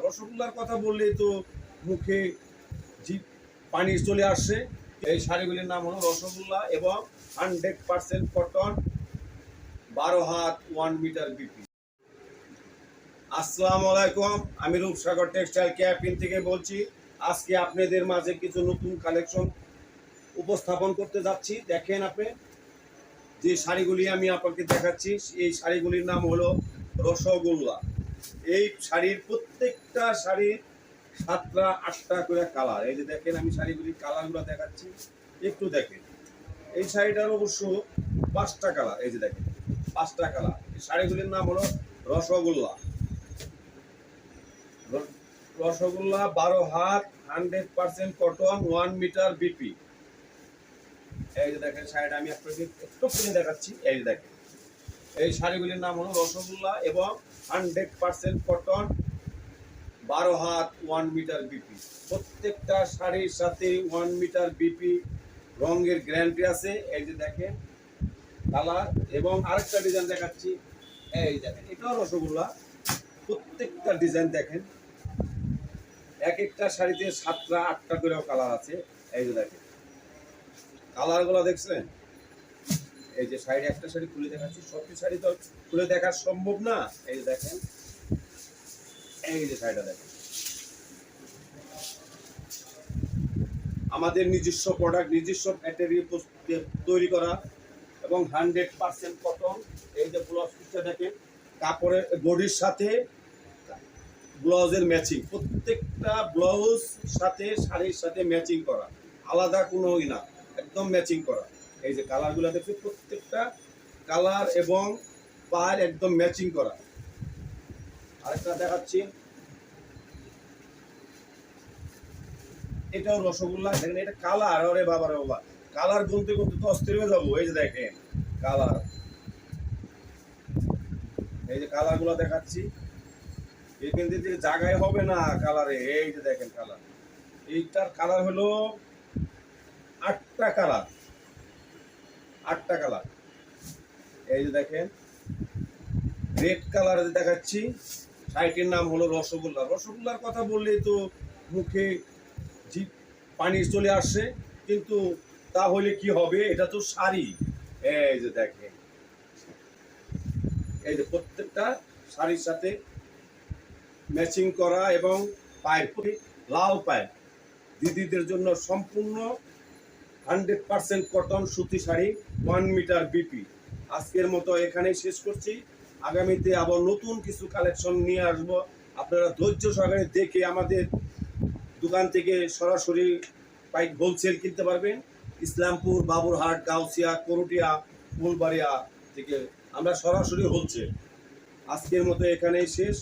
রসগোল্লার কথা বললেই তো মুখে জিভ পানি চলে আসছে। এই শাড়িগুলির নাম হলো রসগোল্লা এবং 100% কটন, 12 হাত 1 মিটার বিপি। আসসালামু আলাইকুম, আমি রূপসাগর টেক্সটাইল ক্যাপিন থেকে বলছি। আজকে আপনাদের মাঝে কিছু নতুন কালেকশন উপস্থাপন করতে যাচ্ছি। দেখেন আপনি যে শাড়িগুলি আমি আপনাকে দেখাচ্ছি, এই শাড়িগুলির নাম হলো রসগোল্লা। এই শাড়ির প্রত্যেকটা শাড়ির 7টা 8টা করে কালার। এই যে দেখেন আমি শাড়িগুলির কালারগুলো দেখাচ্ছি, একটু দেখেন। এই শাড়িটার অবশ্য 5টা কালার। এই যে দেখেন 5টা কালার। এই শাড়িগুলির নাম হলো রসগোল্লা। রসগোল্লা 12 হাত 100% কটন 1 মিটার বিপি। এই যে দেখেন শাড়িটা আমি আপনাকে একটু খুলে দেখাচ্ছি। এই যে দেখেন এই শাড়িগুলির নাম হলো রসগোল্লা এবং 100% কটন, 12 হাত 1 মিটার বিপি। প্রত্যেকটা শাড়ির সাথে 1 মিটার বিপি রঙের গ্যারান্টি আছে। এই যে দেখেন কালার। এবং আরেকটা ডিজাইন দেখাচ্ছি। এই দেখেন এটাও রসগোল্লা। প্রত্যেকটা ডিজাইন দেখেন, এক একটা শাড়িতে 7টা 8টা করেও কালার আছে। এই যে দেখেন কালারগুলো দেখছেন। এই যে শাড়ি, একটা শাড়ি খুলে দেখাচ্ছি। সবটি শাড়ি তো খুলে দেখা সম্ভব না। এই যে দেখেন, এই যে শাড়িটা দেখেন, আমাদের নিজস্ব প্রোডাক্ট, নিজস্ব ফ্যাক্টরি তৈরি করা এবং 100% কটন। এই যে ব্লাউজ পিসটা দেখেন, কাপড়ের বডির সাথে ব্লাউজের ম্যাচিং, প্রত্যেকটা ব্লাউজ সাথে শাড়ির সাথে ম্যাচিং করা, আলাদা কোনো না, একদম ম্যাচিং করা। এই যে কালারগুলো দেখছি, প্রত্যেকটা কালার এবং পার একদম ম্যাচিং করা। আরেকটা দেখাচ্ছি, এটাও রসগোল্লা। দেখেন এটা কালার, আরে বাবা রে বাবা, কালার গুনতে গুনতে তো অস্থির হয়ে যাবো। এই যে দেখেন কালার, এই যে কালারগুলো দেখাচ্ছি, এখান থেকে জায়গায় হবে না কালারে। এই যে দেখেন কালার, এইটার কালার হলো 8টা কালার, 8টা কালার। এই যে দেখেন রেড কালার দেখাচ্ছি। শাড়িটির নাম হলো রসগোল্লা। রসগোল্লার কথা বললেই তো মুখে জিভ পানি চলে আসছে, কিন্তু তাহলে কি হবে, এটা তো শাড়ি। এই যে দেখেন, এই যে প্রত্যেকটা শাড়ির সাথে ম্যাচিং করা এবং পায়ের প্রতি লাল পায়ের দিদিদের জন্য সম্পূর্ণ 100% কটন সুতি শাড়ি 1 মিটার বিপি। আজকের মতো এখানেই শেষ করছি। আগামীতে আবার নতুন কিছু কালেকশন নিয়ে আসবো। আপনারা ধৈর্য সহকারে দেখে আমাদের দোকান থেকে সরাসরি পাইক হোলসেল কিনতে পারবেন। ইসলামপুর, বাবুরহাট, গাউসিয়া, করুটিয়া, ফুলবাড়িয়া থেকে আমরা সরাসরি হোলসেল। আজকের মতো এখানেই শেষ।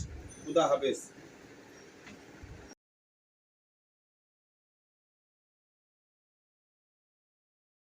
খুদা হাফেজ।